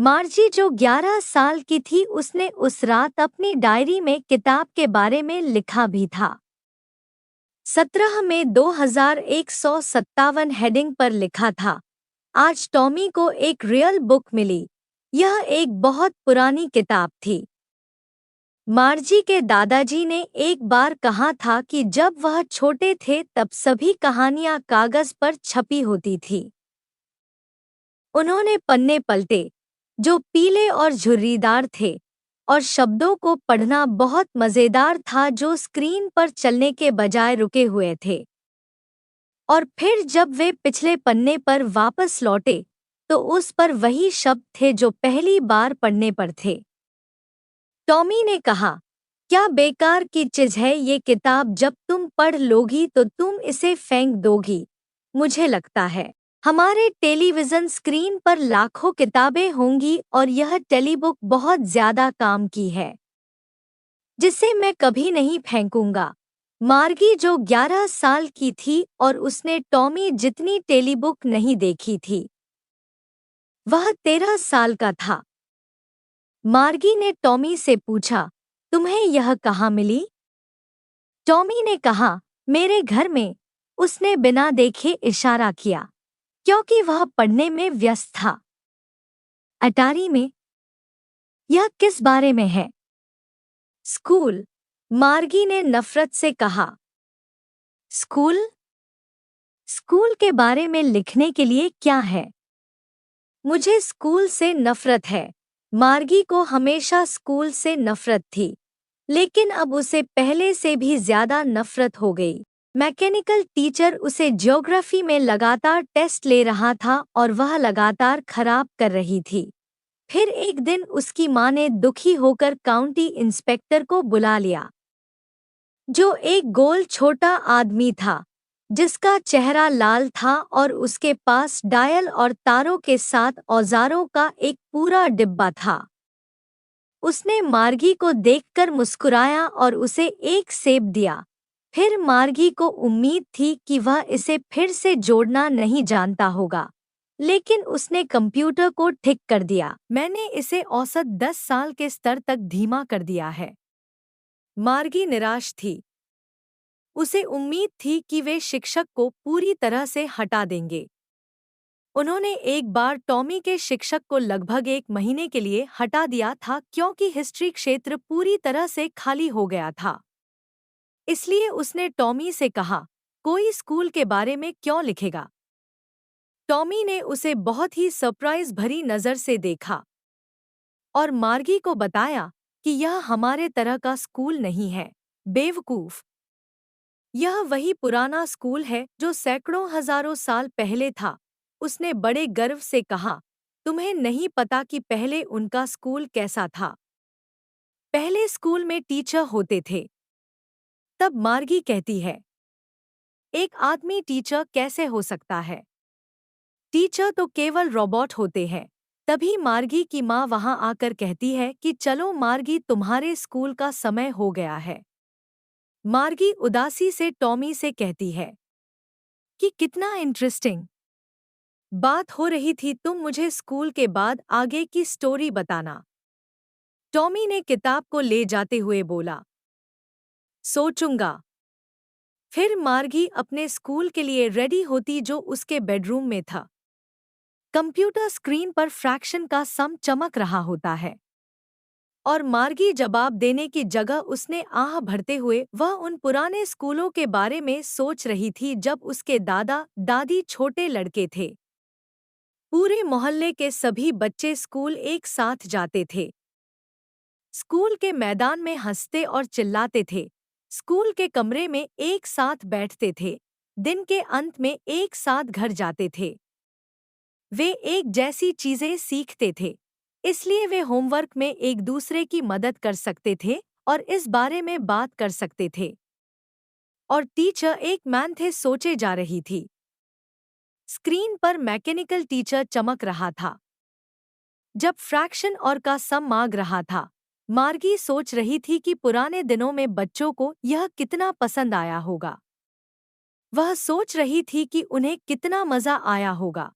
मार्जी जो 11 साल की थी उसने उस रात अपनी डायरी में किताब के बारे में लिखा भी था। 17 मई 2157 हेडिंग पर लिखा था, आज टॉमी को एक रियल बुक मिली। यह एक बहुत पुरानी किताब थी। मार्जी के दादाजी ने एक बार कहा था कि जब वह छोटे थे तब सभी कहानियां कागज पर छपी होती थी। उन्होंने पन्ने पलटे जो पीले और झुर्रीदार थे, और शब्दों को पढ़ना बहुत मजेदार था जो स्क्रीन पर चलने के बजाय रुके हुए थे। और फिर जब वे पिछले पन्ने पर वापस लौटे तो उस पर वही शब्द थे जो पहली बार पढ़ने पर थे। टॉमी ने कहा, क्या बेकार की चीज है ये किताब, जब तुम पढ़ लोगी तो तुम इसे फेंक दोगी। मुझे लगता है हमारे टेलीविजन स्क्रीन पर लाखों किताबें होंगी और यह टेलीबुक बहुत ज्यादा काम की है, जिसे मैं कभी नहीं फेंकूंगा। मार्गी जो 11 साल की थी और उसने टॉमी जितनी टेलीबुक नहीं देखी थी। वह 13 साल का था। मार्गी ने टॉमी से पूछा, तुम्हें यह कहाँ मिली? टॉमी ने कहा, मेरे घर में। उसने बिना देखे इशारा किया, क्योंकि वह पढ़ने में व्यस्त था। अटारी में? यह किस बारे में है? स्कूल, मार्गी ने नफरत से कहा। स्कूल? स्कूल के बारे में लिखने के लिए क्या है? मुझे स्कूल से नफरत है। मार्गी को हमेशा स्कूल से नफरत थी, लेकिन अब उसे पहले से भी ज्यादा नफरत हो गई। मैकेनिकल टीचर उसे ज्योग्राफी में लगातार टेस्ट ले रहा था और वह लगातार खराब कर रही थी। फिर एक दिन उसकी मां ने दुखी होकर काउंटी इंस्पेक्टर को बुला लिया, जो एक गोल छोटा आदमी था जिसका चेहरा लाल था और उसके पास डायल और तारों के साथ औजारों का एक पूरा डिब्बा था। उसने मार्गी को देखकर मुस्कुराया और उसे एक सेब दिया। फिर मार्गी को उम्मीद थी कि वह इसे फिर से जोड़ना नहीं जानता होगा, लेकिन उसने कंप्यूटर को ठीक कर दिया। मैंने इसे औसत 10 साल के स्तर तक धीमा कर दिया है। मार्गी निराश थी। उसे उम्मीद थी कि वे शिक्षक को पूरी तरह से हटा देंगे। उन्होंने एक बार टॉमी के शिक्षक को लगभग 1 महीने के लिए हटा दिया था क्योंकि हिस्ट्री क्षेत्र पूरी तरह से खाली हो गया था। इसलिए उसने टॉमी से कहा, कोई स्कूल के बारे में क्यों लिखेगा? टॉमी ने उसे बहुत ही सरप्राइज भरी नज़र से देखा और मार्गी को बताया कि यह हमारे तरह का स्कूल नहीं है, बेवकूफ। यह वही पुराना स्कूल है जो सैकड़ों हजारों साल पहले था। उसने बड़े गर्व से कहा, तुम्हें नहीं पता कि पहले उनका स्कूल कैसा था। पहले स्कूल में टीचर होते थे। तब मार्गी कहती है, एक आदमी टीचर कैसे हो सकता है? टीचर तो केवल रोबोट होते हैं। तभी मार्गी की माँ वहां आकर कहती है कि चलो मार्गी, तुम्हारे स्कूल का समय हो गया है। मार्गी उदासी से टॉमी से कहती है कि कितना इंटरेस्टिंग बात हो रही थी, तुम मुझे स्कूल के बाद आगे की स्टोरी बताना। टॉमी ने किताब को ले जाते हुए बोला, सोचूंगा। फिर मार्गी अपने स्कूल के लिए रेडी होती जो उसके बेडरूम में था। कंप्यूटर स्क्रीन पर फ्रैक्शन का सम चमक रहा होता है और मार्गी जवाब देने की जगह उसने आह भरते हुए वह उन पुराने स्कूलों के बारे में सोच रही थी जब उसके दादा दादी छोटे लड़के थे। पूरे मोहल्ले के सभी बच्चे स्कूल एक साथ जाते थे। स्कूल के मैदान में हंसते और चिल्लाते थे। स्कूल के कमरे में एक साथ बैठते थे। दिन के अंत में एक साथ घर जाते थे। वे एक जैसी चीजें सीखते थे, इसलिए वे होमवर्क में एक दूसरे की मदद कर सकते थे और इस बारे में बात कर सकते थे। और टीचर एक मैन थे सोचे जा रही थी। स्क्रीन पर मैकेनिकल टीचर चमक रहा था। जब फ्रैक्शन और का सम मांग रहा था, मार्गी सोच रही थी कि पुराने दिनों में बच्चों को यह कितना पसंद आया होगा। वह सोच रही थी कि उन्हें कितना मजा आया होगा।